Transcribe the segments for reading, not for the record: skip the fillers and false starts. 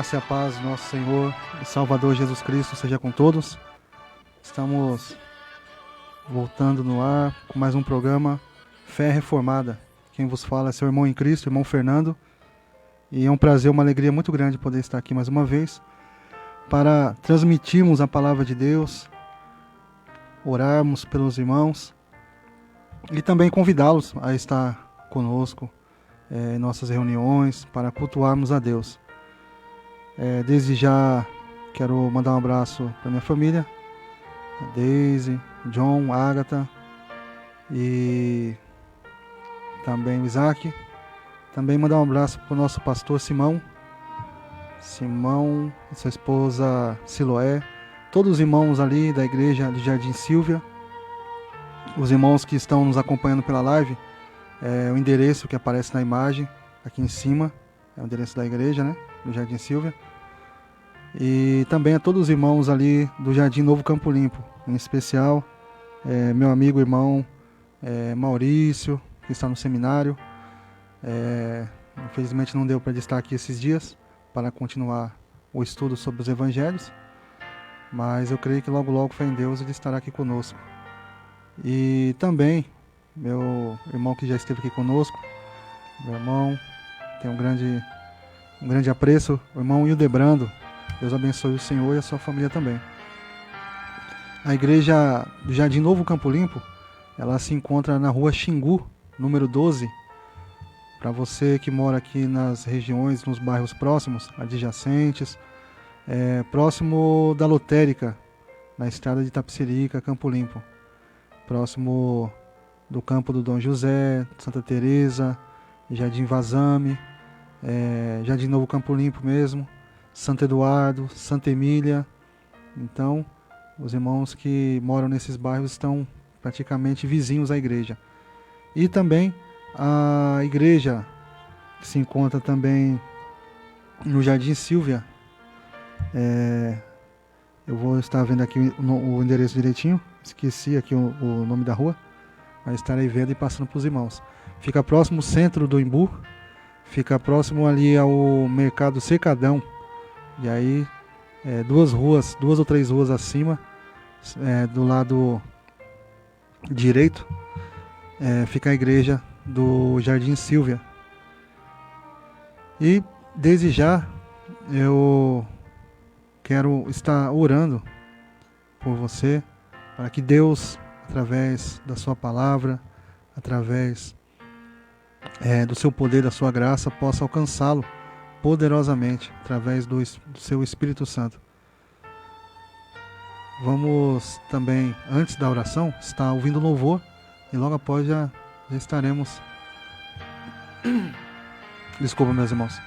graça e a paz do nosso Senhor e Salvador Jesus Cristo seja com todos. Estamos voltando no ar com mais um programa Fé Reformada. Quem vos fala é seu irmão em Cristo, irmão Fernando. E é um prazer, uma alegria muito grande poder estar aqui mais uma vez para transmitirmos a palavra de Deus, orarmos pelos irmãos e também convidá-los a estar conosco em nossas reuniões para cultuarmos a Deus. Desde já quero mandar um abraço para minha família, a Daisy, John, Agatha e também o Isaac. Também mandar um abraço para o nosso pastor Simão, e sua esposa Siloé, todos os irmãos ali da igreja de Jardim Silvia, os irmãos que estão nos acompanhando pela live, o endereço que aparece na imagem aqui em cima, é o endereço da igreja, né, do Jardim Silvia. E também a todos os irmãos ali do Jardim Novo Campo Limpo, em especial meu amigo irmão Maurício, que está no seminário. Infelizmente não deu para estar aqui esses dias para continuar o estudo sobre os evangelhos, mas eu creio que logo logo, fé em Deus, ele estará aqui conosco. E também meu irmão que já esteve aqui conosco, meu irmão, tem um grande apreço, o irmão Hildebrando. Deus abençoe o Senhor e a sua família também. A igreja do Jardim Novo Campo Limpo, ela se encontra na rua Xingu, número 12. Para você que mora aqui nas regiões, nos bairros próximos, adjacentes, próximo da lotérica, na estrada de Itapecerica, Campo Limpo. Próximo do campo do Dom José, Santa Teresa, Jardim Vazame, Jardim Novo Campo Limpo mesmo, Santo Eduardo, Santa Emília. Então, os irmãos que moram nesses bairros estão praticamente vizinhos à igreja. E também a igreja que se encontra também no Jardim Silvia. Eu vou estar vendo aqui o endereço direitinho, esqueci aqui o nome da rua, mas estarei vendo e passando para os irmãos. Fica próximo ao centro do Imbu, fica próximo ali ao Mercado Cercadão. E aí, duas ou três ruas acima, do lado direito, fica a igreja do Jardim Silvia. E desde já eu quero estar orando por você, para que Deus, através da sua palavra, através do seu poder, da sua graça, possa alcançá-lo poderosamente, através do seu Espírito Santo. Vamos também, antes da oração, estar ouvindo louvor, e logo após já estaremos... Desculpa, meus irmãos.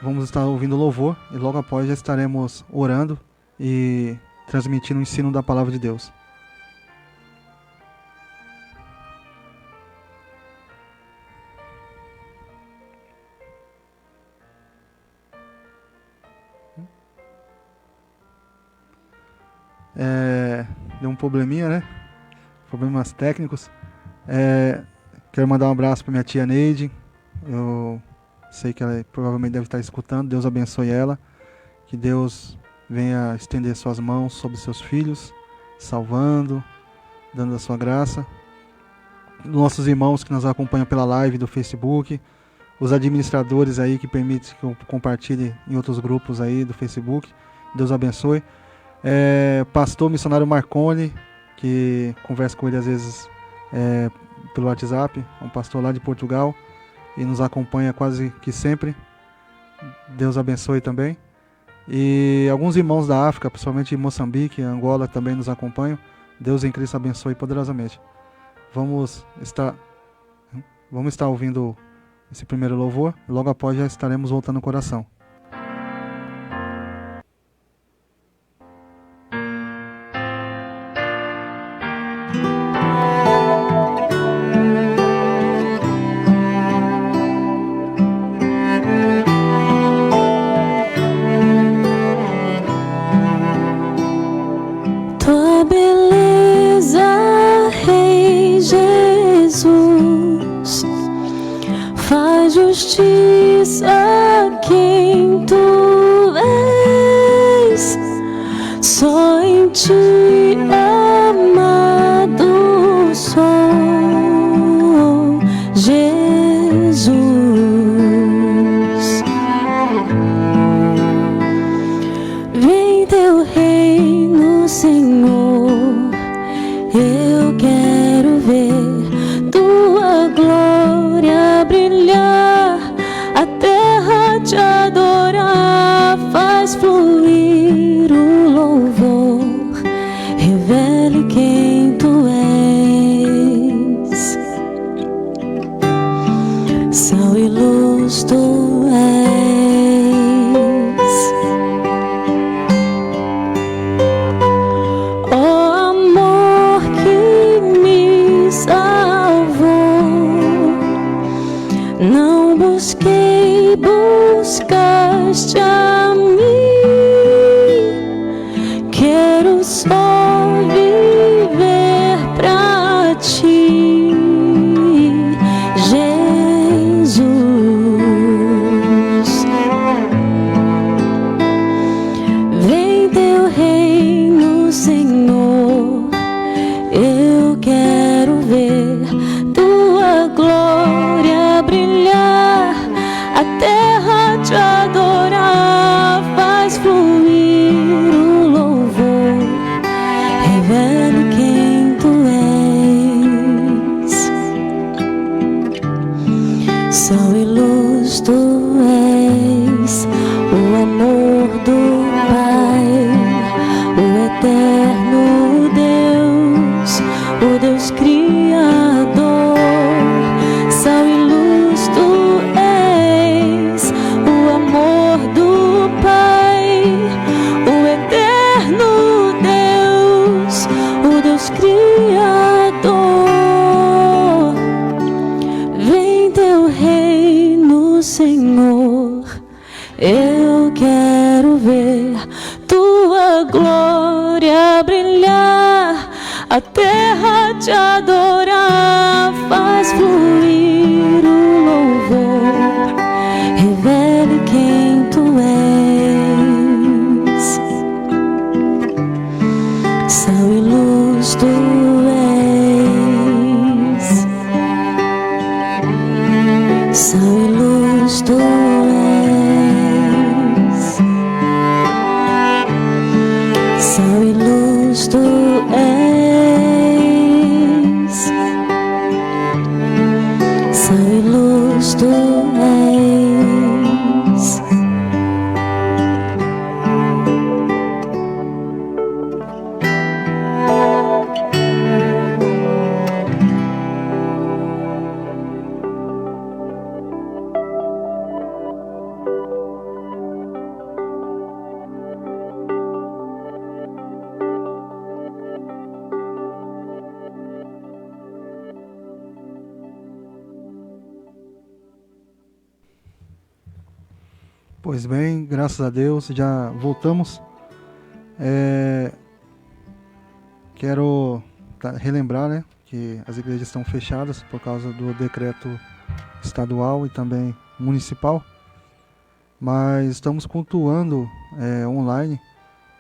Vamos estar ouvindo louvor, e logo após já estaremos orando e transmitindo o ensino da palavra de Deus. Deu um probleminha, né? Problemas técnicos. Quero mandar um abraço para minha tia Neide. Eu sei que ela provavelmente deve estar escutando. Deus abençoe ela. Que Deus venha estender suas mãos sobre seus filhos, salvando, dando a sua graça. Nossos irmãos que nos acompanham pela live do Facebook, os administradores aí que permitem que eu compartilhe em outros grupos aí do Facebook. Deus abençoe. Pastor missionário Marconi, que conversa com ele às vezes pelo WhatsApp, um pastor lá de Portugal e nos acompanha quase que sempre. Deus abençoe também. E alguns irmãos da África, principalmente em Moçambique, Angola, também nos acompanham. Deus em Cristo abençoe poderosamente. Vamos estar ouvindo esse primeiro louvor, logo após já estaremos voltando ao coração. Justiça a quem tu ti, amado sou, Jesus. Vem teu reino, Senhor, eu quero ver tua glória brilhar, a terra te adorar, faz fluir o louvor, revele quem tu és. Sal e luz tu és. Ó amor que me salvou, não busquei, buscaste a mim. Quero só viver pra ti, Jesus. Vem teu reino, Senhor, eu quero ver tua glória brilhar, a terra te adorar, faz fluir o louvor, revele quem tu és. Sol e luz tu és, o amor do Pai, o eterno Deus, o Deus Criador. Sal e luz tu és, o amor do Pai, o eterno Deus, o Deus Criador. Vem teu reino, Senhor, eu quero ver tua glória brilhar, a terra te adorar, faz fluir o louvor, revele quem tu és. Sal e luz tu és. Sal e luz tu és. Sal e luz tu és. Sal e luz tu és. Pois bem, graças a Deus, já voltamos. Quero relembrar, né, que as igrejas estão fechadas por causa do decreto estadual e também municipal, mas estamos cultuando online.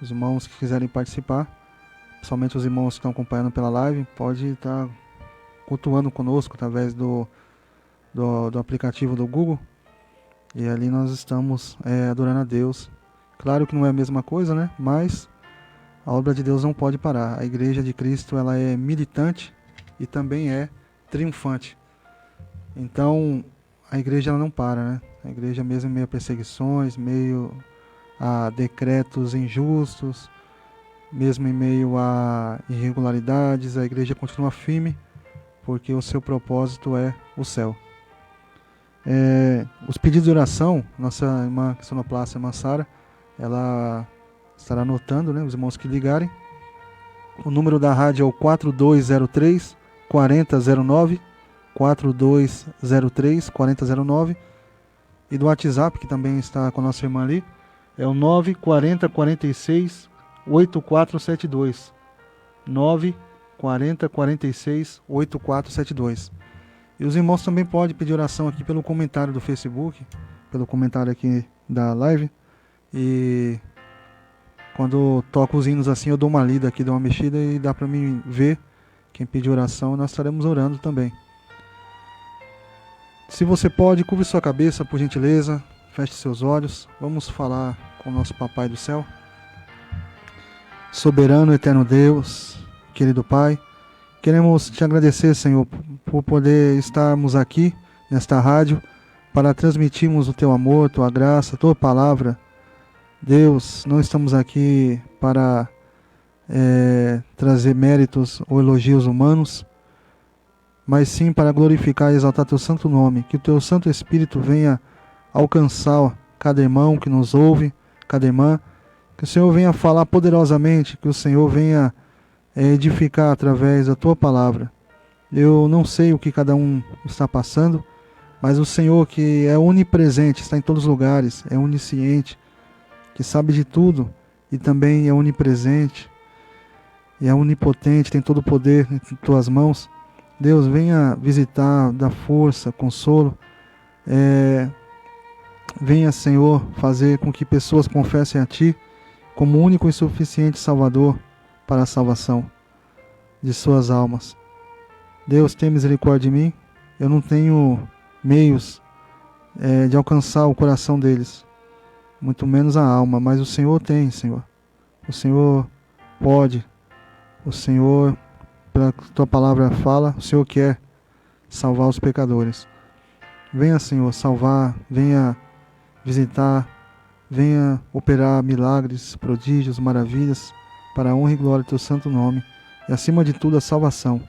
Os irmãos que quiserem participar, somente os irmãos que estão acompanhando pela live, pode estar cultuando conosco através do aplicativo do Google. E ali nós estamos adorando a Deus. Claro que não é a mesma coisa, né? Mas a obra de Deus não pode parar. A igreja de Cristo, ela é militante e também é triunfante. Então, a igreja ela não para, né? A igreja mesmo em meio a perseguições, meio a decretos injustos, mesmo em meio a irregularidades, a igreja continua firme, porque o seu propósito é o céu. Os pedidos de oração, nossa irmã sonoplasta, irmã Sara, ela estará anotando, né, os irmãos que ligarem. O número da rádio é o 4203 4009, 4203 4009, e do WhatsApp, que também está com a nossa irmã ali, é o 940 46 8472, 940 46 8472. E os irmãos também podem pedir oração aqui pelo comentário do Facebook, pelo comentário aqui da live. E Quando toco os hinos assim, eu dou uma lida aqui, dou uma mexida e dá para mim ver quem pedir oração. Nós estaremos orando também. Se você pode, curve sua cabeça, por gentileza, feche seus olhos. Vamos falar com o nosso Papai do Céu. Soberano, eterno Deus, querido Pai, queremos te agradecer, Senhor, por poder estarmos aqui nesta rádio para transmitirmos o teu amor, tua graça, tua palavra. Deus, não estamos aqui para trazer méritos ou elogios humanos, mas sim para glorificar e exaltar teu santo nome, que o teu Santo Espírito venha alcançar cada irmão que nos ouve, cada irmã, que o Senhor venha falar poderosamente, que o Senhor venha edificar através da tua palavra. Eu não sei o que cada um está passando, mas o Senhor, que é onipresente, está em todos os lugares, é onisciente, que sabe de tudo e também é onipresente e é onipotente, tem todo o poder em tuas mãos. Deus, venha visitar, dar força, consolo. Venha, Senhor, fazer com que pessoas confessem a Ti como único e suficiente Salvador para a salvação de suas almas. Deus, tem misericórdia de mim. Eu não tenho meios de alcançar o coração deles, muito menos a alma, mas o Senhor tem, Senhor. O Senhor pode. O Senhor, pela tua palavra fala, o Senhor quer salvar os pecadores. Venha, Senhor, salvar, venha visitar, venha operar milagres, prodígios, maravilhas, para a honra e glória do teu santo nome, e acima de tudo a salvação.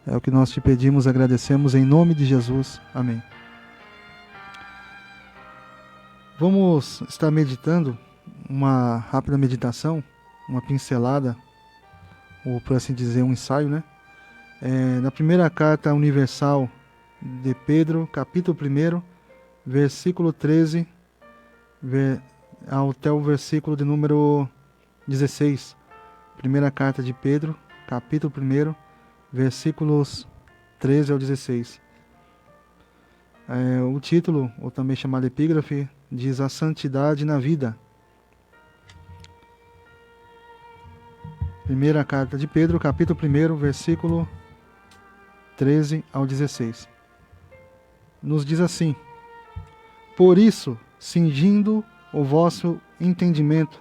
É o que nós te pedimos, agradecemos em nome de Jesus. Amém. Vamos estar meditando uma rápida meditação, uma pincelada, ou por assim dizer, um ensaio, né? Na primeira carta universal de Pedro, capítulo 1, versículo 13, até o versículo de número 16. Primeira carta de Pedro, capítulo 1, versículos 13 ao 16. O título, ou também chamado epígrafe, diz: a santidade na vida. Primeira carta de Pedro, capítulo 1, versículo 13 ao 16. Nos diz assim: por isso, cingindo o vosso entendimento,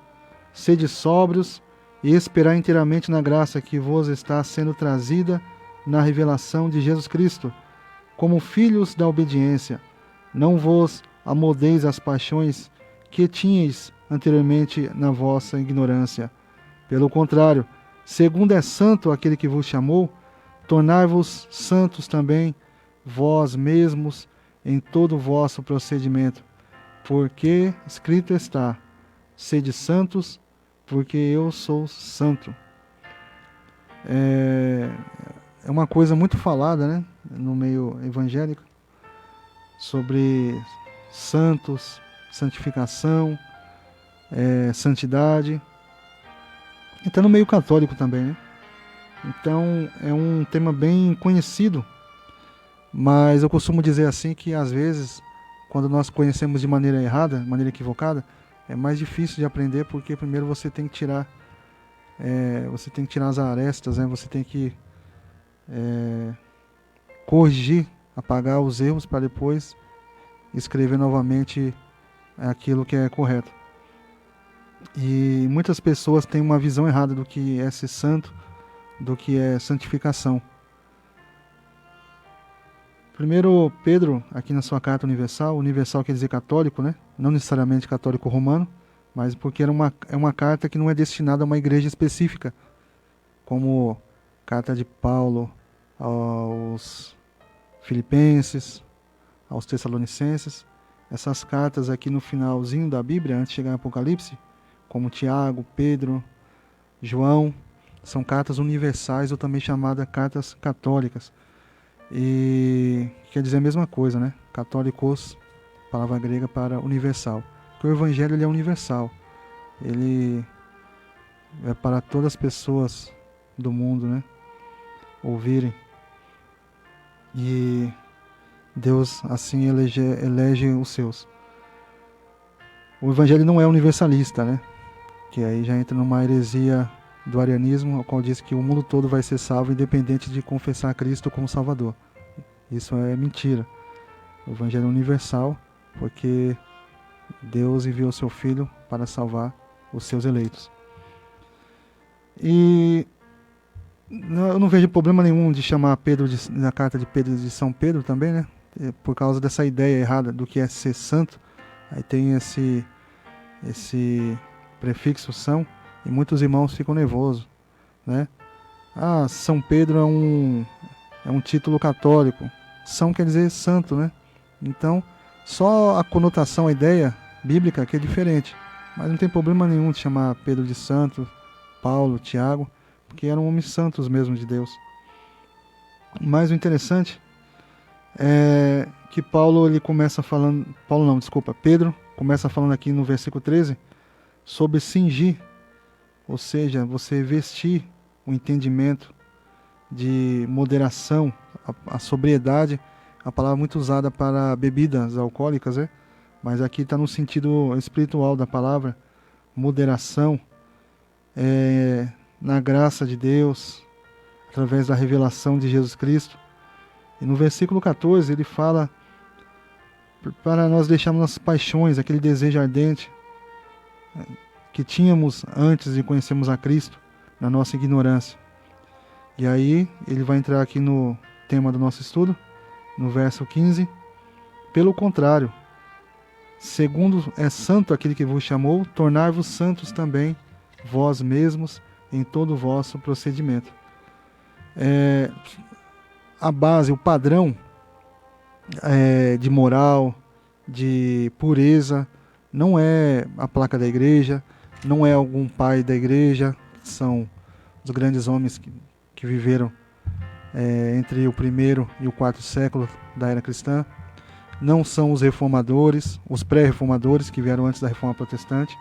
sede sóbrios e esperai inteiramente na graça que vos está sendo trazida na revelação de Jesus Cristo, como filhos da obediência. Não vos amoldeis às paixões que tinhais anteriormente na vossa ignorância. Pelo contrário, segundo é santo aquele que vos chamou, tornai-vos santos também vós mesmos em todo o vosso procedimento, porque escrito está: sede santos, porque eu sou santo. É uma coisa muito falada, né, no meio evangélico, sobre santos, santificação, santidade. E está no meio católico também, né? Então é um tema bem conhecido, mas eu costumo dizer assim que às vezes, quando nós conhecemos de maneira errada, de maneira equivocada, é mais difícil de aprender, porque primeiro você tem que tirar as arestas, né? Você tem que corrigir, apagar os erros para depois escrever novamente aquilo que é correto. E muitas pessoas têm uma visão errada do que é ser santo, do que é santificação. Primeiro Pedro, aqui na sua carta universal quer dizer católico, né? Não necessariamente católico romano, mas porque é uma carta que não é destinada a uma igreja específica, como carta de Paulo aos Filipenses, aos Tessalonicenses. Essas cartas aqui no finalzinho da Bíblia, antes de chegar em Apocalipse, como Tiago, Pedro, João, são cartas universais, ou também chamadas cartas católicas. E quer dizer a mesma coisa, né? Católicos, palavra grega para universal. Porque o Evangelho ele é universal. Ele é para todas as pessoas do mundo, né, ouvirem. E Deus assim elege os seus. O Evangelho não é universalista, né? que aí já entra numa heresia do arianismo, ao qual diz que o mundo todo vai ser salvo independente de confessar Cristo como Salvador. Isso é mentira. O Evangelho é universal, porque Deus enviou seu Filho para salvar os seus eleitos. E eu não vejo problema nenhum de chamar Pedro na carta de Pedro de São Pedro também, né? Por causa dessa ideia errada do que é ser santo. Aí tem esse prefixo São, e muitos irmãos ficam nervosos, né? Ah, São Pedro é um título católico. São quer dizer santo, né? Então, só a conotação, a ideia bíblica que é diferente. Mas não tem problema nenhum de chamar Pedro de santo, Paulo, Tiago, porque eram homens santos mesmo de Deus. Mas o interessante é que Pedro começa falando aqui no versículo 13 sobre cingir, ou seja, você vestir o entendimento de moderação, a sobriedade, a palavra muito usada para bebidas alcoólicas, né? Mas aqui está no sentido espiritual da palavra, moderação, na graça de Deus, através da revelação de Jesus Cristo. E no versículo 14 ele fala para nós deixarmos nossas paixões, aquele desejo ardente que tínhamos antes de conhecermos a Cristo, na nossa ignorância. E aí ele vai entrar aqui no tema do nosso estudo, no verso 15. Pelo contrário, segundo é santo aquele que vos chamou, tornai-vos santos também vós mesmos em todo o vosso procedimento. A base, o padrão de moral, de pureza, não é a placa da igreja, não é algum pai da igreja, que são os grandes homens que viveram entre o primeiro e o quarto século da era cristã. Não são os reformadores, os pré-reformadores que vieram antes da reforma protestante.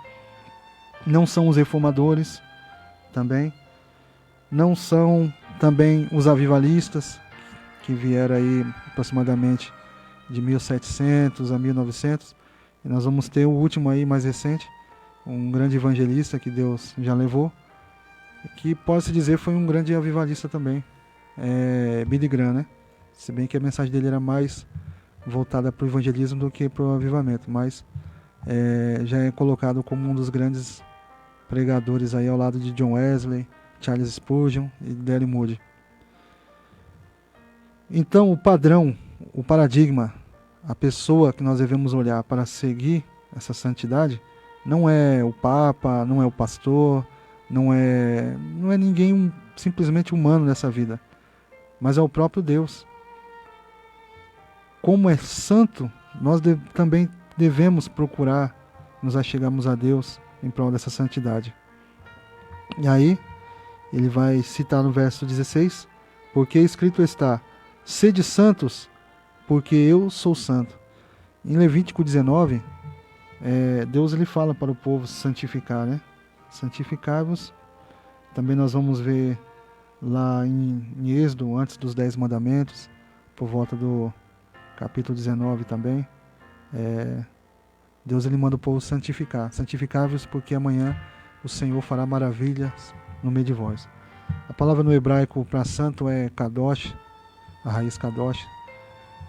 Não são os reformadores também. Não são também os avivalistas, que vieram aí aproximadamente de 1700 a 1900. E nós vamos ter o último aí, mais recente, um grande evangelista que Deus já levou, que pode-se dizer foi um grande avivalista também, Billy Graham, né? Se bem que a mensagem dele era mais voltada para o evangelismo do que para o avivamento, mas já é colocado como um dos grandes pregadores aí ao lado de John Wesley, Charles Spurgeon e Dale Moody. Então o padrão, o paradigma, a pessoa que nós devemos olhar para seguir essa santidade não é o Papa, não é o pastor, não é ninguém simplesmente humano nessa vida, mas é o próprio Deus. Como é santo, nós também devemos procurar nos achegarmos a Deus em prol dessa santidade. E aí, ele vai citar no verso 16, porque escrito está, sede santos, porque eu sou santo. Em Levítico 19, Deus ele fala para o povo se santificar, né? Santificai-vos. Também nós vamos ver lá em Êxodo, antes dos 10 mandamentos, por volta do capítulo 19 também, Deus ele manda o povo santificar. Santificai-vos porque amanhã o Senhor fará maravilhas no meio de vós. A palavra no hebraico para santo é kadosh, a raiz kadosh,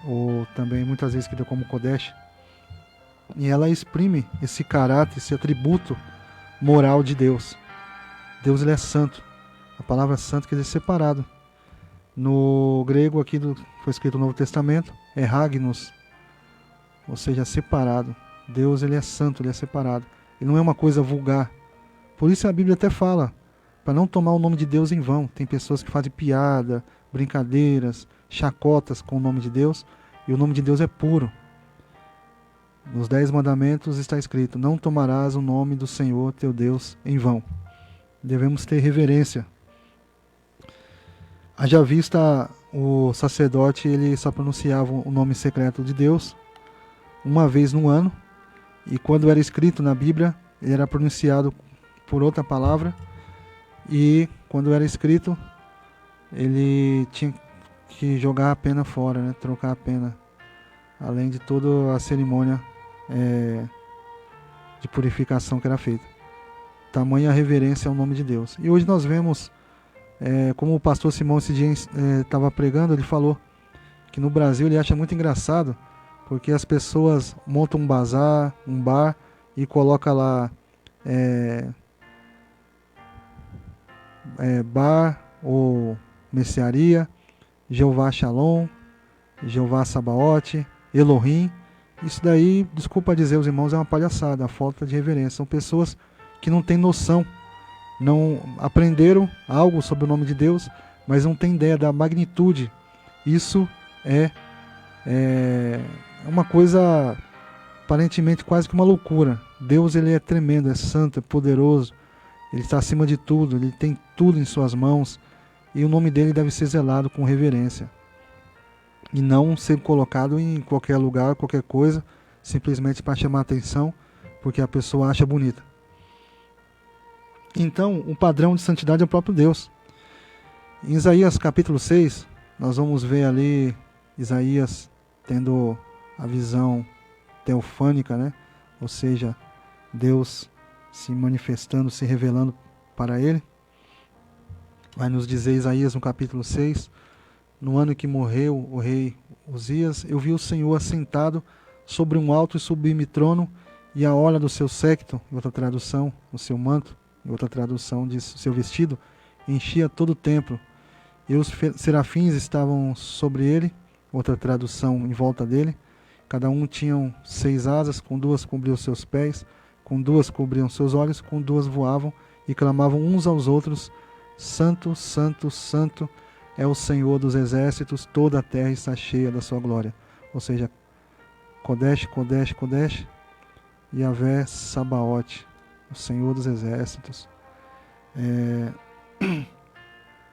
ou também muitas vezes escrita como kodesh, e ela exprime esse caráter, esse atributo moral de Deus. Deus ele é santo. A palavra santo quer dizer separado. No grego aqui foi escrito no Novo Testamento, é hagnos, ou seja, separado. Deus ele é santo, ele é separado. Ele não é uma coisa vulgar. Por isso a Bíblia até fala, para não tomar o nome de Deus em vão. Tem pessoas que fazem piada, brincadeiras, chacotas com o nome de Deus, e o nome de Deus é puro. Nos 10 mandamentos está escrito, não tomarás o nome do Senhor teu Deus em vão. Devemos ter reverência. Haja vista, o sacerdote ele só pronunciava o nome secreto de Deus uma vez no ano, e quando era escrito na Bíblia, ele era pronunciado por outra palavra, e quando era escrito, ele tinha que jogar a pena fora, né? Trocar a pena, além de toda a cerimônia de purificação que era feita. tamanha reverência ao nome de Deus. E hoje nós vemos, como o pastor Simão esse dia estava pregando, ele falou que no Brasil ele acha muito engraçado, porque as pessoas montam um bazar, um bar, e coloca lá bar ou mercearia, Jeová Shalom, Jeová Sabaote, Elohim. Isso daí, desculpa dizer os irmãos, é uma palhaçada, a falta de reverência. São pessoas que não têm noção, não aprenderam algo sobre o nome de Deus, mas não têm ideia da magnitude. Isso é uma coisa aparentemente quase que uma loucura. Deus, ele é tremendo, é santo, é poderoso, ele está acima de tudo, ele tem tudo em suas mãos, e o nome dele deve ser zelado com reverência e não ser colocado em qualquer lugar, qualquer coisa, simplesmente para chamar atenção, porque a pessoa acha bonita. Então, o padrão de santidade é o próprio Deus. Em Isaías capítulo 6, nós vamos ver ali Isaías tendo a visão teofânica, né? Ou seja, Deus se manifestando, se revelando para ele. Vai nos dizer Isaías no capítulo 6, no ano em que morreu o rei Uzias, eu vi o Senhor assentado sobre um alto e sublime trono, e a orla do seu séquito, em outra tradução, o seu manto, em outra tradução diz seu vestido, enchia todo o templo, e os serafins estavam sobre ele, outra tradução, em volta dele. Cada um tinham 6 asas, com 2 cobriam seus pés, com 2 cobriam seus olhos, com 2 voavam e clamavam uns aos outros: Santo, Santo, Santo é o Senhor dos exércitos, toda a terra está cheia da sua glória. Ou seja, Kodesh, Kodesh, Kodesh, Yahvé Sabaote, o Senhor dos exércitos.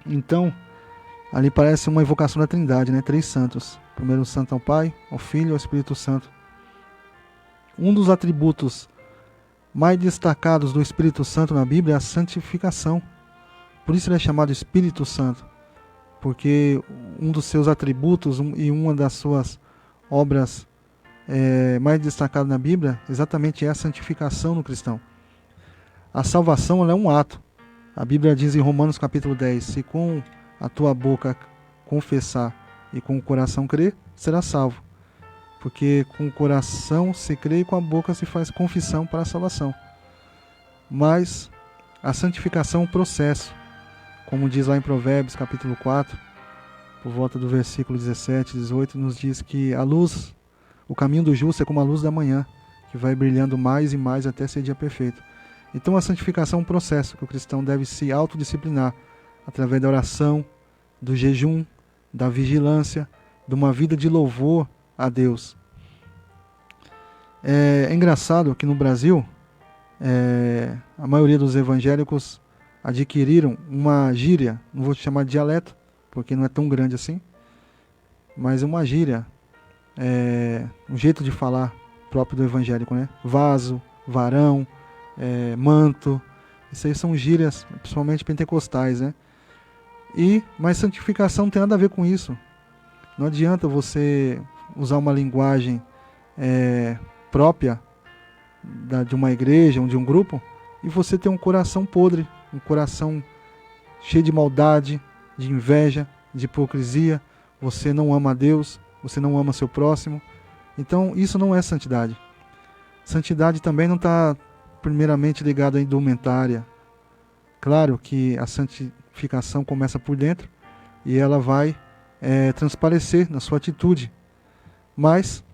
Então, ali parece uma invocação da Trindade, né? 3 santos. Primeiro santo ao Pai, ao Filho e ao Espírito Santo. Um dos atributos mais destacados do Espírito Santo na Bíblia é a santificação. Por isso ele é chamado Espírito Santo, porque um dos seus atributos e uma das suas obras mais destacadas na Bíblia exatamente é a santificação no cristão. A salvação, ela é um ato. A Bíblia diz em Romanos capítulo 10, se com a tua boca confessar e com o coração crer, será salvo. Porque com o coração se crê e com a boca se faz confissão para a salvação. Mas a santificação é um processo. Como diz lá em Provérbios capítulo 4, por volta do versículo 17, 18, nos diz que a luz, o caminho do justo é como a luz da manhã, que vai brilhando mais e mais até ser dia perfeito. Então a santificação é um processo que o cristão deve se autodisciplinar através da oração, do jejum, da vigilância, de uma vida de louvor a Deus. É engraçado que no Brasil, a maioria dos evangélicos adquiriram uma gíria, não vou chamar de dialeto, porque não é tão grande assim, mas uma gíria, um jeito de falar próprio do evangélico, né? Vaso, varão, manto, isso aí são gírias, principalmente pentecostais, né? Mas santificação não tem nada a ver com isso. Não adianta você usar uma linguagem própria de uma igreja ou de um grupo e você ter um coração podre, um coração cheio de maldade, de inveja, de hipocrisia. Você não ama a Deus, você não ama seu próximo. Então isso não é santidade. Santidade também não está primeiramente ligada à indumentária. Claro que a santificação começa por dentro e ela vai transparecer na sua atitude. Mas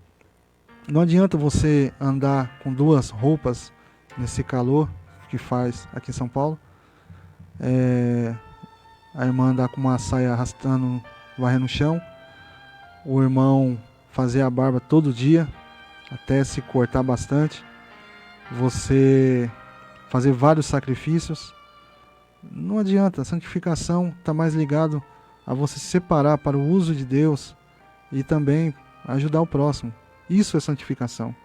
não adianta você andar com 2 roupas nesse calor que faz aqui em São Paulo. A irmã andar com uma saia arrastando, varrendo o chão. O irmão fazer a barba todo dia, até se cortar bastante. Você fazer vários sacrifícios. Não adianta, a santificação está mais ligado a você se separar para o uso de Deus e também ajudar o próximo. Isso é santificação.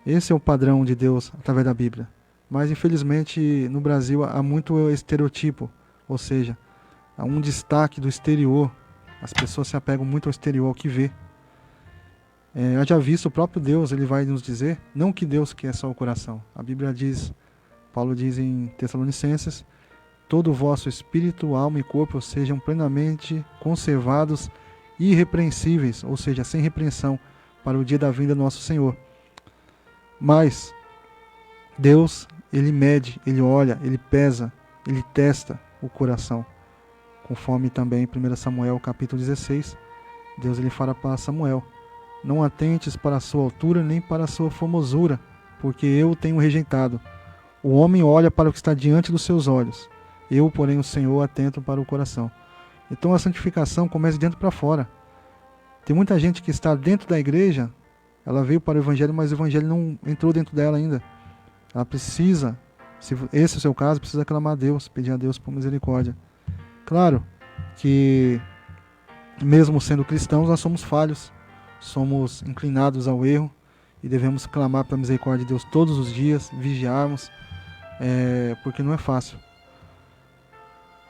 Esse é o padrão de Deus através da Bíblia. Mas infelizmente no Brasil há muito estereotipo, ou seja, há um destaque do exterior. As pessoas se apegam muito ao exterior, ao que vê. Haja visto o próprio Deus, ele vai nos dizer, não que Deus quer só o coração. A Bíblia diz Paulo diz em Tessalonicenses: todo o vosso espírito, alma e corpo sejam plenamente conservados irrepreensíveis, ou seja, sem repreensão, para o dia da vinda do nosso Senhor. Mas Deus, Ele mede, Ele olha, Ele pesa, Ele testa o coração. Conforme também em 1 Samuel capítulo 16, Deus ele fala para Samuel: não atentes para a sua altura nem para a sua formosura, porque eu o tenho rejeitado. O homem olha para o que está diante dos seus olhos, eu, porém, o Senhor, atento para o coração. Então a santificação começa de dentro para fora. Tem muita gente que está dentro da igreja, ela veio para o Evangelho, mas o Evangelho não entrou dentro dela ainda. Ela precisa, se esse é o seu caso, precisa clamar a Deus, pedir a Deus por misericórdia. Claro que, mesmo sendo cristãos, nós somos falhos, somos inclinados ao erro e devemos clamar pela misericórdia de Deus todos os dias, vigiarmos, porque não é fácil.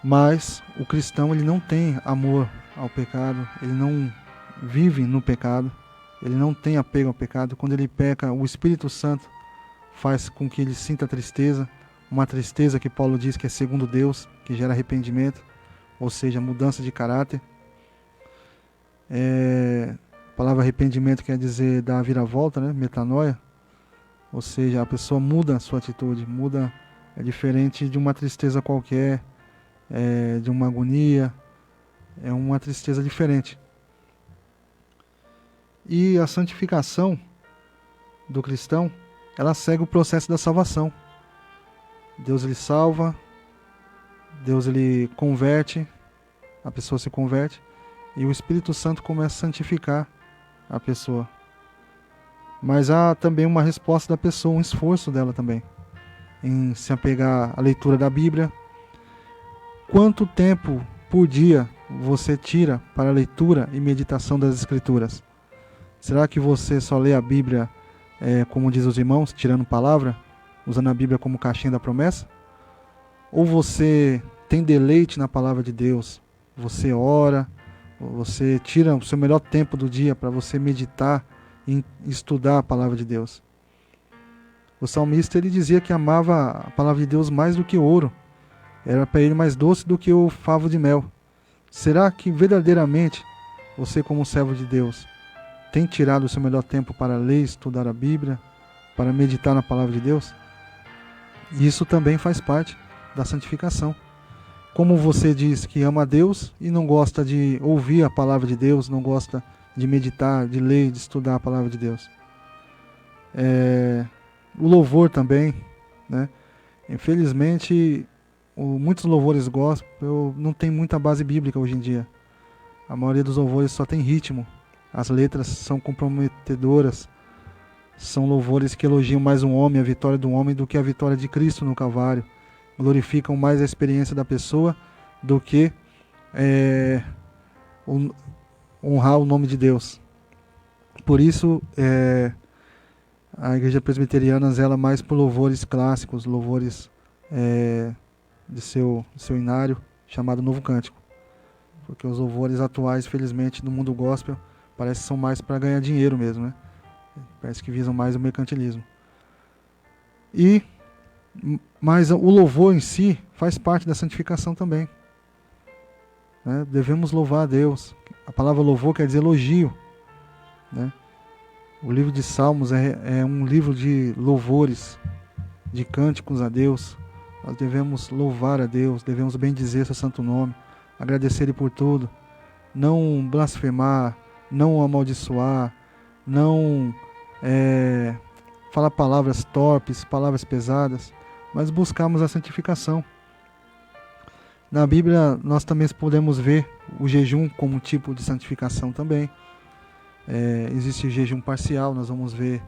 Mas o cristão, ele não tem amor ao pecado, ele não vive no pecado, ele não tem apego ao pecado. Quando ele peca, o Espírito Santo faz com que ele sinta tristeza, uma tristeza que Paulo diz que é segundo Deus, que gera arrependimento, ou seja, mudança de caráter. A palavra arrependimento quer dizer dar a viravolta, né? Metanoia, ou seja, a pessoa muda a sua atitude, muda, é diferente de uma tristeza qualquer, de uma agonia, é uma tristeza diferente. E a santificação do cristão, ela segue o processo da salvação. Deus ele salva, Deus ele converte, a pessoa se converte, e o Espírito Santo começa a santificar a pessoa. Mas há também uma resposta da pessoa, um esforço dela também, em se apegar à leitura da Bíblia. Quanto tempo por dia você tira para a leitura e meditação das Escrituras? Será que você só lê a Bíblia, como diz os irmãos, tirando palavra, usando a Bíblia como caixinha da promessa? Ou você tem deleite na palavra de Deus? Você ora, você tira o seu melhor tempo do dia para você meditar e estudar a palavra de Deus? O salmista ele dizia que amava a palavra de Deus mais do que o ouro. Era para ele mais doce do que o favo de mel. Será que verdadeiramente você, como servo de Deus, tem tirado o seu melhor tempo para ler e estudar a Bíblia, para meditar na palavra de Deus? Isso também faz parte da santificação. Como você diz que ama a Deus e não gosta de ouvir a palavra de Deus, não gosta de meditar, de ler, de estudar a palavra de Deus. O louvor também, né? Infelizmente, muitos louvores gospel não tem muita base bíblica hoje em dia. A maioria dos louvores só tem ritmo. As letras são comprometedoras. São louvores que elogiam mais um homem, a vitória do homem, do que a vitória de Cristo no Calvário. Glorificam mais a experiência da pessoa do que honrar o nome de Deus. Por isso, a Igreja Presbiteriana zela mais por louvores clássicos, louvores de seu inário, chamado Novo Cântico. Porque os louvores atuais, felizmente, no mundo gospel, parece que são mais para ganhar dinheiro mesmo, né? Parece que visam mais o mercantilismo. Mas o louvor em si faz parte da santificação também, né? Devemos louvar a Deus. A palavra louvor quer dizer elogio, né? O livro de Salmos é um livro de louvores, de cânticos a Deus. Nós devemos louvar a Deus, devemos bendizer seu santo nome, agradecer Ele por tudo, não blasfemar, não amaldiçoar, não falar palavras torpes, palavras pesadas, mas buscarmos a santificação. Na Bíblia nós também podemos ver o jejum como tipo de santificação também. Existe o jejum parcial, nós vamos ver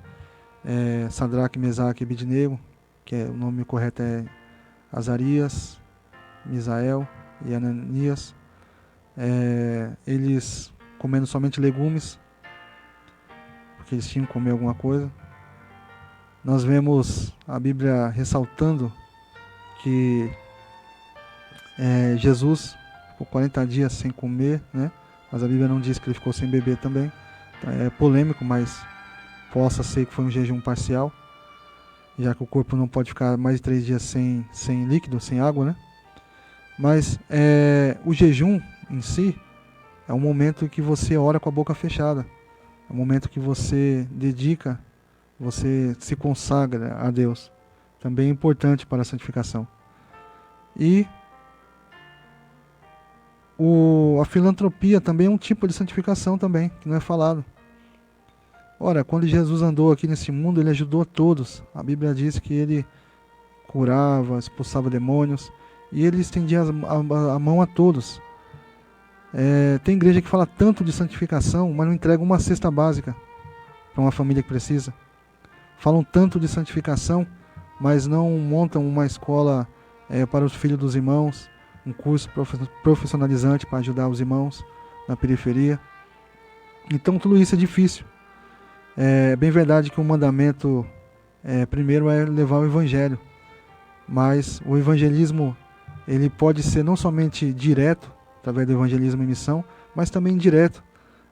Sadraque, Mesaque e Abednego, que o nome correto é Azarias, Misael e Ananias, eles comendo somente legumes, porque eles tinham que comer alguma coisa. Nós vemos a Bíblia ressaltando que Jesus ficou 40 dias sem comer, né? Mas a Bíblia não diz que ele ficou sem beber também. Então, é polêmico, mas possa ser que foi um jejum parcial. já que o corpo não pode ficar mais de 3 dias sem líquido, sem água, né? Mas o jejum em si é um momento que você ora com a boca fechada. É um momento que você dedica, você se consagra a Deus. Também é importante para a santificação. E a filantropia também é um tipo de santificação também, que não é falado. Ora, quando Jesus andou aqui nesse mundo, ele ajudou a todos. A Bíblia diz que ele curava, expulsava demônios, e ele estendia a mão a todos. Tem igreja que fala tanto de santificação, mas não entrega uma cesta básica para uma família que precisa. Falam tanto de santificação, mas não montam uma escola para os filhos dos irmãos, um curso profissionalizante para ajudar os irmãos na periferia. Então tudo isso é difícil. É bem verdade que o mandamento primeiro é levar o evangelho, mas o evangelismo ele pode ser não somente direto, através do evangelismo em missão, mas também indireto,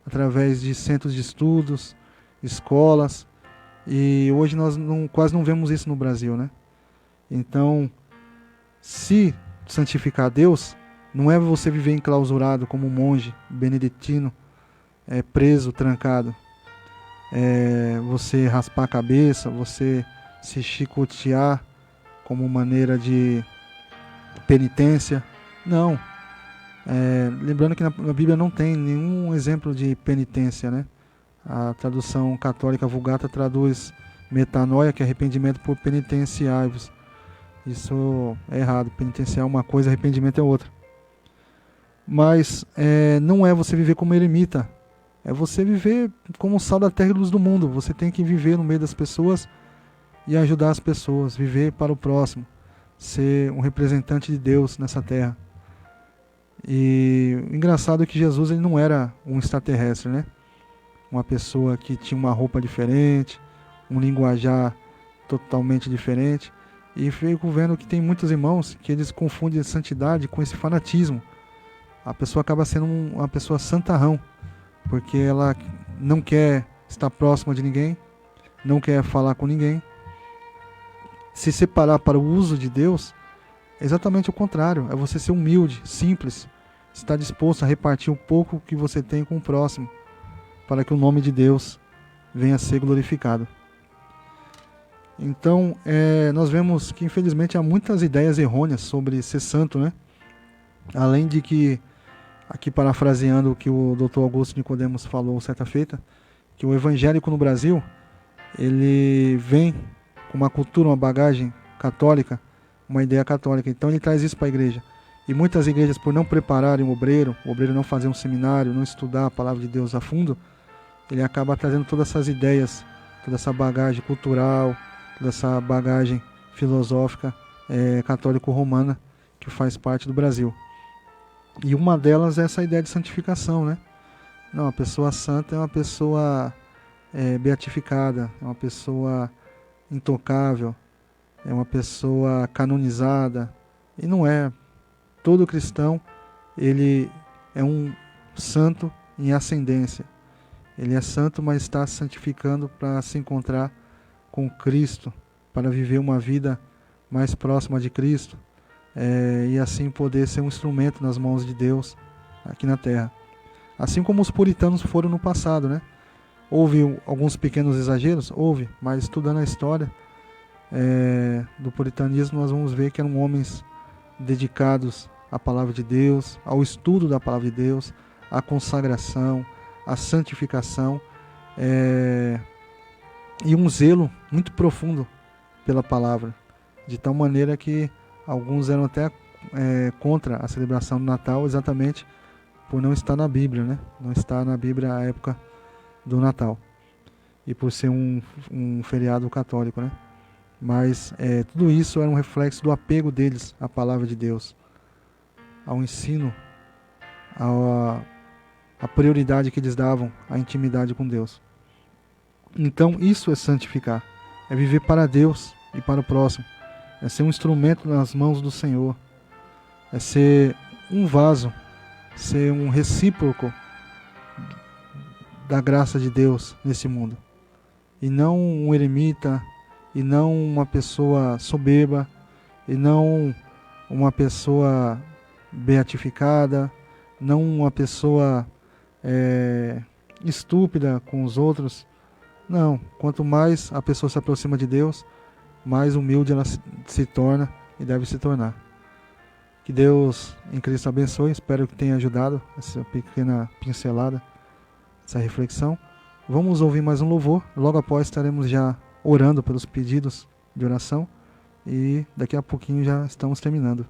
através de centros de estudos, escolas, e hoje nós quase não vemos isso no Brasil, né? Então, se santificar a Deus, não é você viver enclausurado como um monge beneditino, preso, trancado. Você raspar a cabeça, você se chicotear como maneira de penitência. Não. Lembrando que na Bíblia não tem nenhum exemplo de penitência, né? A tradução católica Vulgata traduz metanoia, que é arrependimento, por penitenciai-vos. Isso é errado. Penitenciar é uma coisa, arrependimento é outra. Mas não é você viver como eremita. É você viver como sal da terra e luz do mundo. Você tem que viver no meio das pessoas e ajudar as pessoas. Viver para o próximo. Ser um representante de Deus nessa terra. E o engraçado é que Jesus ele não era um extraterrestre, né? Uma pessoa que tinha uma roupa diferente, um linguajar totalmente diferente. E fico vendo que tem muitos irmãos que eles confundem a santidade com esse fanatismo. A pessoa acaba sendo uma pessoa santarrão, porque ela não quer estar próxima de ninguém, não quer falar com ninguém. Se separar para o uso de Deus é exatamente o contrário. É você ser humilde, simples, estar disposto a repartir um pouco que você tem com o próximo, para que o nome de Deus venha a ser glorificado. Então, nós vemos que infelizmente há muitas ideias errôneas sobre ser santo, né? Além de que, aqui parafraseando o que o Dr. Augusto Nicodemos falou certa feita, que o evangélico no Brasil, ele vem com uma cultura, uma bagagem católica, uma ideia católica, então ele traz isso para a igreja. E muitas igrejas, por não prepararem o obreiro não fazer um seminário, não estudar a palavra de Deus a fundo, ele acaba trazendo todas essas ideias, toda essa bagagem cultural, toda essa bagagem filosófica católico-romana que faz parte do Brasil. E uma delas é essa ideia de santificação, né? Não, a pessoa santa é uma pessoa beatificada, é uma pessoa intocável, é uma pessoa canonizada. E não é. Todo cristão, ele é um santo em ascendência. Ele é santo, mas está se santificando para se encontrar com Cristo, para viver uma vida mais próxima de Cristo, e assim poder ser um instrumento nas mãos de Deus aqui na terra. Assim como os puritanos foram no passado, né? Houve alguns pequenos exageros? Houve, mas estudando a história do puritanismo, nós vamos ver que eram homens dedicados à palavra de Deus, ao estudo da palavra de Deus, à consagração, à santificação, e um zelo muito profundo pela palavra, de tal maneira que alguns eram até contra a celebração do Natal, exatamente por não estar na Bíblia, né? Não está na Bíblia a época do Natal, e por ser um feriado católico, né? Mas tudo isso era um reflexo do apego deles à palavra de Deus, ao ensino, à prioridade que eles davam à intimidade com Deus. Então isso é santificar, é viver para Deus e para o próximo, é ser um instrumento nas mãos do Senhor, é ser um vaso, ser um recíproco da graça de Deus nesse mundo, e não um eremita e não uma pessoa soberba, e não uma pessoa beatificada, não uma pessoa estúpida com os outros. Não, quanto mais a pessoa se aproxima de Deus, mais humilde ela se torna e deve se tornar. Que Deus em Cristo abençoe, espero que tenha ajudado essa pequena pincelada, essa reflexão. Vamos ouvir mais um louvor, logo após estaremos já orando pelos pedidos de oração e daqui a pouquinho já estamos terminando.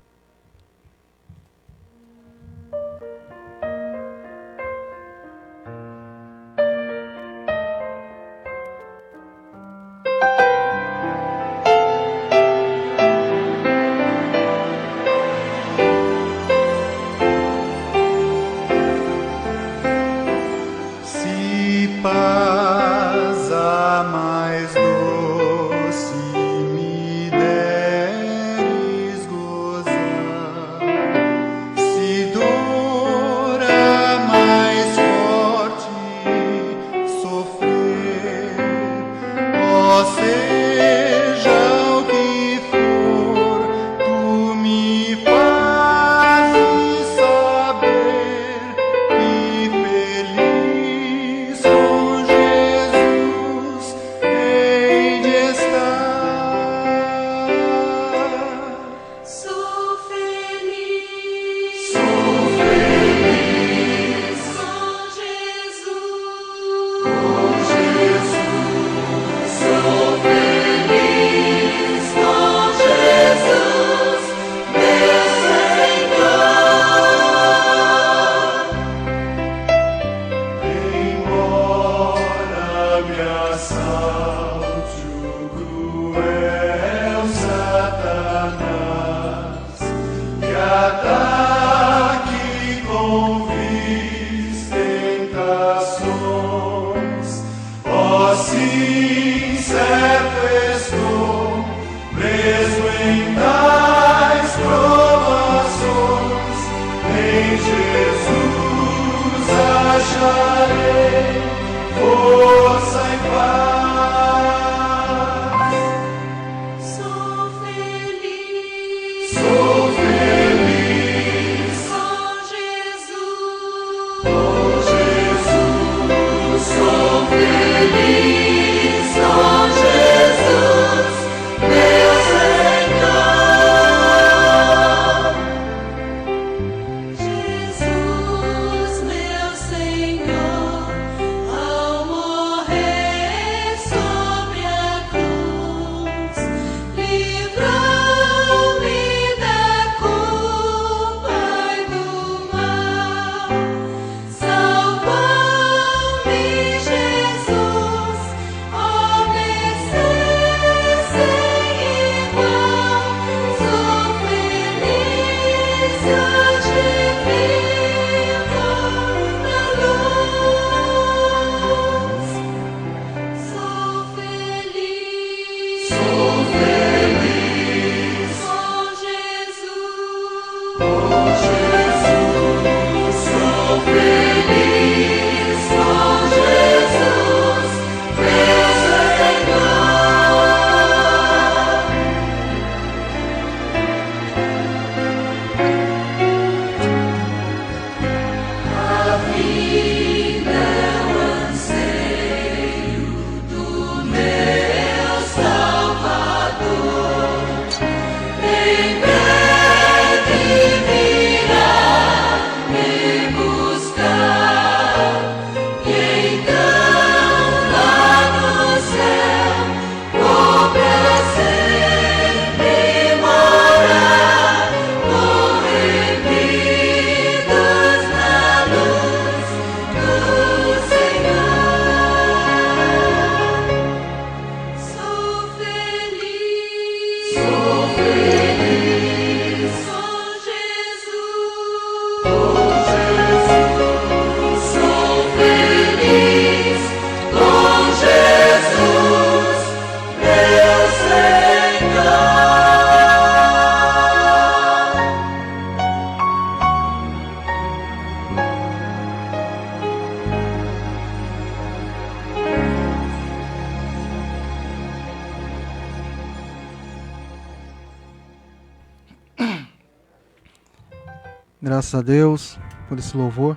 Graças a Deus por esse louvor.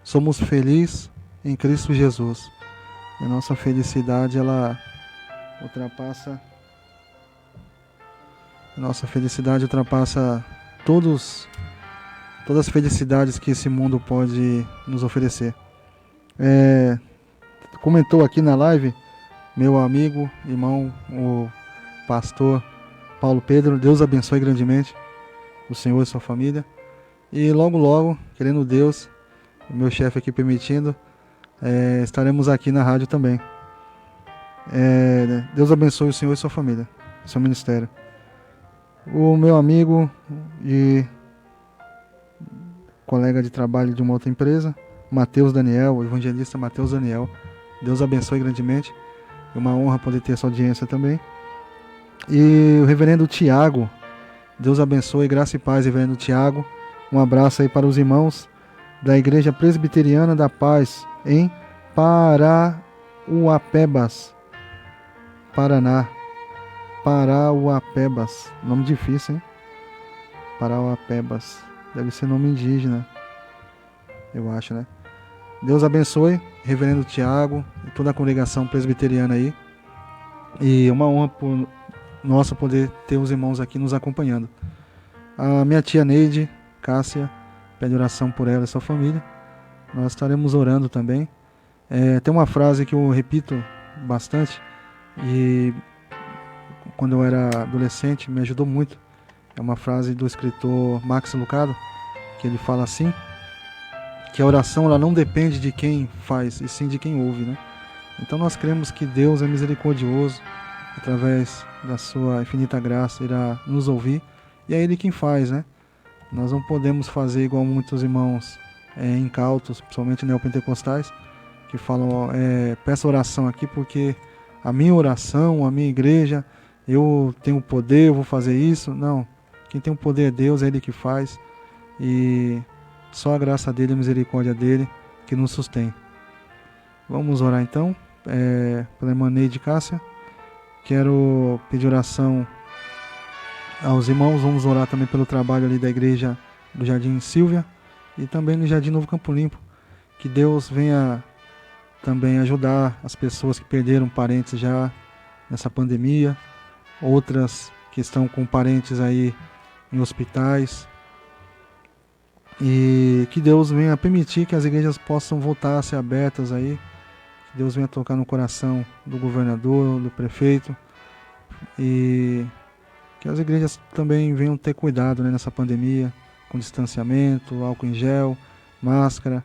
Somos felizes em Cristo Jesus. E a nossa felicidade, ela ultrapassa... A nossa felicidade ultrapassa todas as felicidades que esse mundo pode nos oferecer. Comentou aqui na live meu amigo, irmão, o pastor Paulo Pedro. Deus abençoe grandemente o Senhor e sua família. E logo, querendo Deus, o meu chefe aqui permitindo, estaremos aqui na rádio também. Deus abençoe o Senhor e sua família, seu ministério. O meu amigo e colega de trabalho de uma outra empresa, Mateus Daniel, o evangelista Mateus Daniel. Deus abençoe grandemente. É uma honra poder ter essa audiência também. E o reverendo Tiago, Deus abençoe, graça e paz, reverendo Tiago. Um abraço aí para os irmãos da Igreja Presbiteriana da Paz, em Parauapebas, Paraná. Parauapebas, nome difícil, hein? Parauapebas, deve ser nome indígena, eu acho, né? Deus abençoe, reverendo Tiago e toda a congregação presbiteriana aí. E uma honra nossa poder ter os irmãos aqui nos acompanhando. A minha tia Neide, Cássia, pede oração por ela e sua família. Nós estaremos orando também. Tem uma frase que eu repito bastante e quando eu era adolescente me ajudou muito. É uma frase do escritor Max Lucado, que ele fala assim, que a oração ela não depende de quem faz, e sim de quem ouve, né? Então nós cremos que Deus é misericordioso, através da sua infinita graça irá nos ouvir, e é Ele quem faz, né? Nós não podemos fazer igual muitos irmãos incautos, principalmente neopentecostais, que falam, peça oração aqui porque a minha oração, a minha igreja, eu tenho poder, eu vou fazer isso. Não, quem tem o poder é Deus, é Ele que faz, e só a graça dele, a misericórdia dele que nos sustém. Vamos orar então, pela irmã Neide Cássia. Quero pedir oração aos irmãos. Vamos orar também pelo trabalho ali da igreja do Jardim Silvia e também no Jardim Novo Campo Limpo. Que Deus venha também ajudar as pessoas que perderam parentes já nessa pandemia, outras que estão com parentes aí em hospitais. E que Deus venha permitir que as igrejas possam voltar a ser abertas aí. Que Deus venha tocar no coração do governador, do prefeito. E que as igrejas também venham ter cuidado, né, nessa pandemia, com distanciamento, álcool em gel, máscara.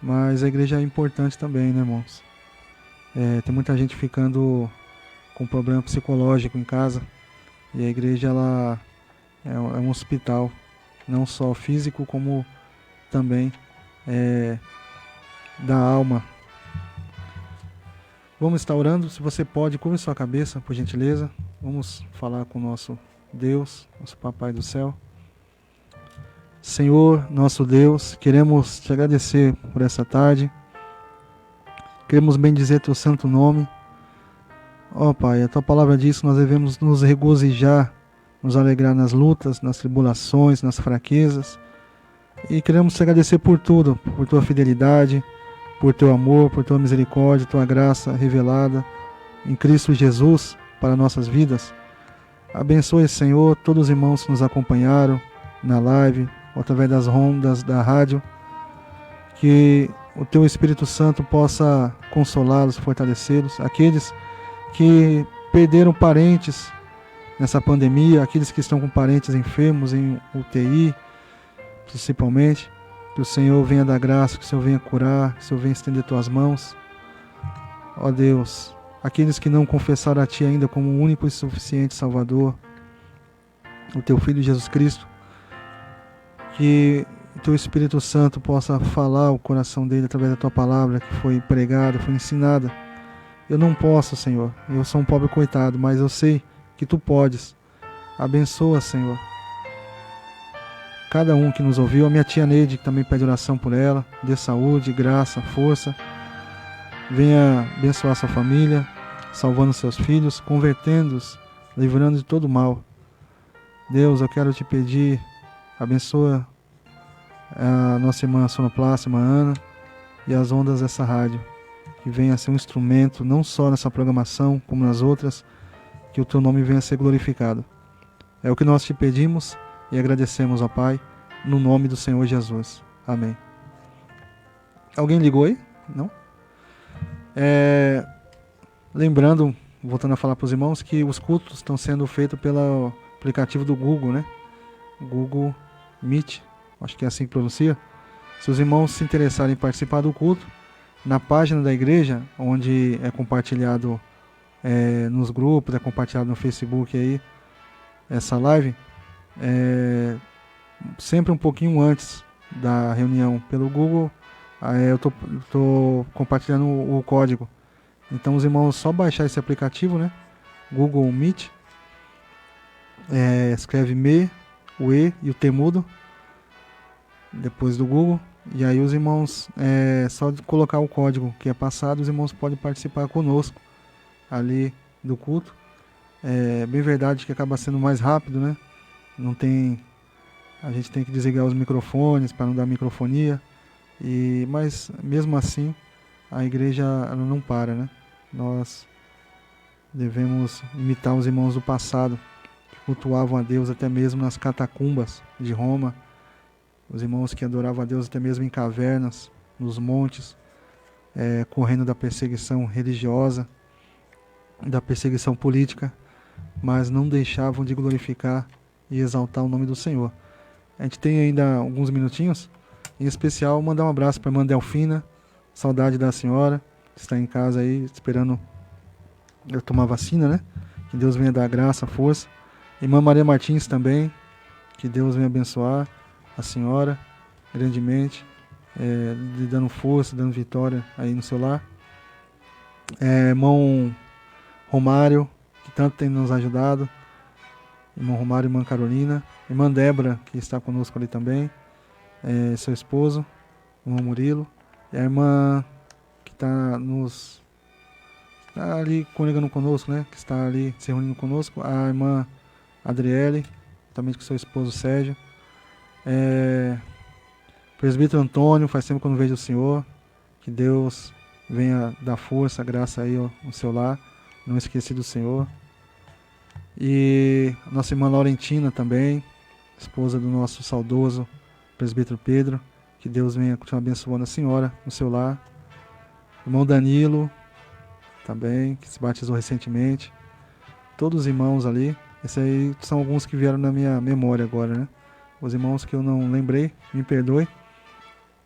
Mas a igreja é importante também, né, irmãos? Tem muita gente ficando com problema psicológico em casa. E a igreja ela é um hospital, não só físico, como também da alma. Vamos estar orando. Se você pode, curva sua cabeça, por gentileza. Vamos falar com o nosso Deus, nosso Papai do Céu. Senhor, nosso Deus, queremos te agradecer por essa tarde. Queremos bendizer teu santo nome. Ó Pai, a tua palavra diz que nós devemos nos regozijar, nos alegrar nas lutas, nas tribulações, nas fraquezas. E queremos te agradecer por tudo, por tua fidelidade, por teu amor, por tua misericórdia, tua graça revelada em Cristo Jesus para nossas vidas. Abençoe, Senhor, todos os irmãos que nos acompanharam na live, ou através das ondas da rádio. Que o teu Espírito Santo possa consolá-los, fortalecê-los. Aqueles que perderam parentes nessa pandemia, aqueles que estão com parentes enfermos em UTI, principalmente, que o Senhor venha dar graça, que o Senhor venha curar, que o Senhor venha estender tuas mãos. Ó Deus, aqueles que não confessaram a Ti ainda como o único e suficiente Salvador, o Teu Filho Jesus Cristo, que o Teu Espírito Santo possa falar o coração dele através da Tua palavra que foi pregada, foi ensinada. Eu não posso, Senhor, eu sou um pobre coitado, mas eu sei que Tu podes. Abençoa, Senhor, cada um que nos ouviu. A minha tia Neide, que também pede oração por ela, dê saúde, graça, força. Venha abençoar sua família, salvando seus filhos, convertendo-os, livrando de todo mal. Deus, eu quero te pedir, abençoa a nossa irmã Sonoplasta, irmã Ana, e as ondas dessa rádio, que venha a ser um instrumento, não só nessa programação, como nas outras, que o teu nome venha a ser glorificado. É o que nós te pedimos e agradecemos, ó Pai, no nome do Senhor Jesus. Amém. Alguém ligou aí? Não? Lembrando, voltando a falar para os irmãos, que os cultos estão sendo feitos pelo aplicativo do Google, né? Google Meet, acho que é assim que pronuncia. Se os irmãos se interessarem em participar do culto, na página da igreja, onde é compartilhado nos grupos, é compartilhado no Facebook aí, essa live, sempre um pouquinho antes da reunião pelo Google, eu tô compartilhando o código. Então os irmãos só baixar esse aplicativo, né? Google Meet, escreve o E e o T mudo, depois do Google, e aí os irmãos, só de colocar o código que é passado, os irmãos podem participar conosco ali do culto. É bem verdade que acaba sendo mais rápido, né? A gente tem que desligar os microfones para não dar microfonia, mas mesmo assim a igreja ela não para, né? Nós devemos imitar os irmãos do passado, que cultuavam a Deus até mesmo nas catacumbas de Roma, os irmãos que adoravam a Deus até mesmo em cavernas, nos montes, correndo da perseguição religiosa, da perseguição política, mas não deixavam de glorificar e exaltar o nome do Senhor. A gente tem ainda alguns minutinhos, em especial mandar um abraço para a irmã Delfina, saudade da senhora, que está em casa aí esperando eu tomar vacina, né? Que Deus venha dar graça, força. Irmã Maria Martins também, que Deus venha abençoar a senhora grandemente, lhe dando força, dando vitória aí no seu lar. Irmão Romário, que tanto tem nos ajudado, irmão Romário e irmã Carolina, irmã Débora, que está conosco ali também, seu esposo, irmão Murilo, e a irmã que está ali congregando conosco, né, que está ali se reunindo conosco, a irmã Adriele, também com seu esposo Sérgio, presbítero Antônio, faz tempo que eu não vejo o senhor, que Deus venha dar força, graça aí no seu lar, não esqueci do Senhor. E a nossa irmã Laurentina também, esposa do nosso saudoso presbítero Pedro, que Deus venha continuar abençoando a senhora no seu lar. Irmão Danilo, também, que se batizou recentemente. Todos os irmãos ali, esses aí são alguns que vieram na minha memória agora, né? Os irmãos que eu não lembrei, me perdoe.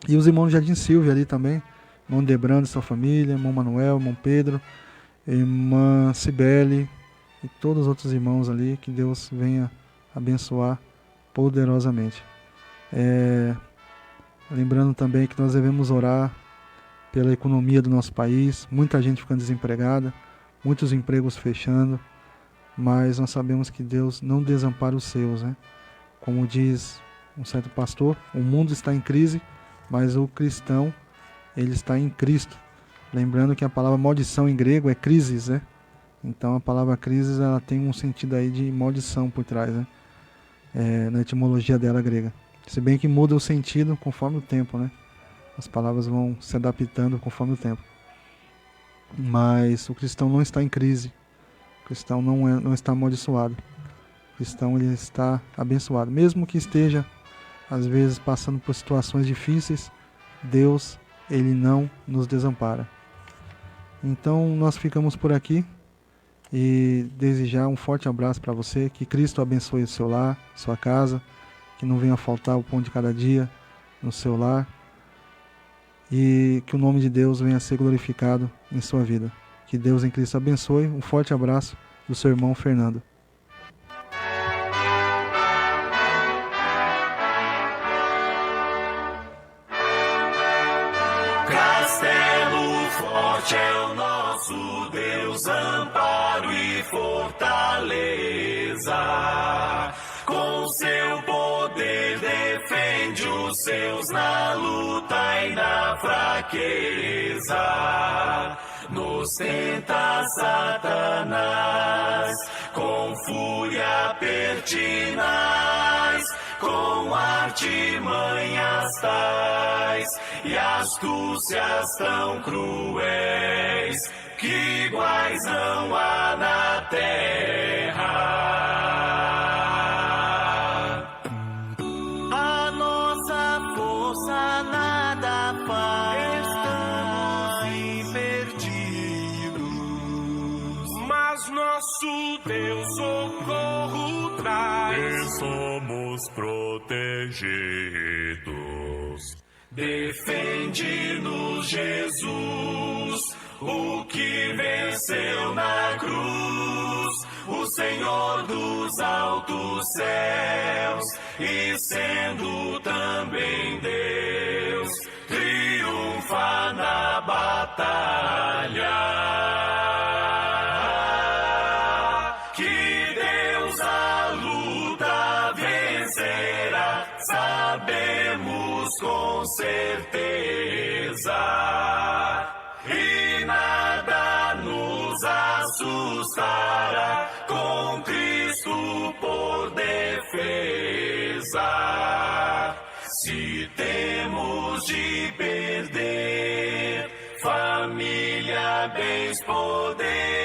E os irmãos de Jardim Silvia ali também, irmão Debrando e sua família, irmão Manuel, irmão Pedro, irmã Cibele e todos os outros irmãos ali, que Deus venha abençoar poderosamente. Lembrando também que nós devemos orar pela economia do nosso país, muita gente ficando desempregada, muitos empregos fechando, mas nós sabemos que Deus não desampara os seus, né? Como diz um certo pastor, o mundo está em crise, mas o cristão, ele está em Cristo. Lembrando que a palavra maldição em grego é crisis, né? Então a palavra crisis ela tem um sentido aí de maldição por trás, né? Na etimologia dela grega. Se bem que muda o sentido conforme o tempo, né? As palavras vão se adaptando conforme o tempo. Mas o cristão não está em crise. O cristão não está amaldiçoado. O cristão ele está abençoado. Mesmo que esteja, às vezes, passando por situações difíceis, Deus, ele não nos desampara. Então nós ficamos por aqui e desejar um forte abraço para você, que Cristo abençoe o seu lar, sua casa, que não venha faltar o pão de cada dia no seu lar e que o nome de Deus venha a ser glorificado em sua vida. Que Deus em Cristo abençoe. Um forte abraço do seu irmão Fernando. Castelo forte é o nosso Deus, amparo e fortaleza. Com seu poder defende os seus na luta e na fraqueza. Nos tenta Satanás com fúria pertinaz. com artimanhas tais e astúcias tão cruéis que iguais não há na terra. A nossa força nada faz, estamos perdidos, mas nosso Deus socorro traz e somos protegidos. Defende-nos, Jesus, o que venceu na cruz, o Senhor dos altos céus, e sendo também Deus, triunfa na batalha. Que Deus a luta vencerá, sabemos com certeza, e nada nos assustará, com Cristo por defesa. Se temos de perder família, bens, poder,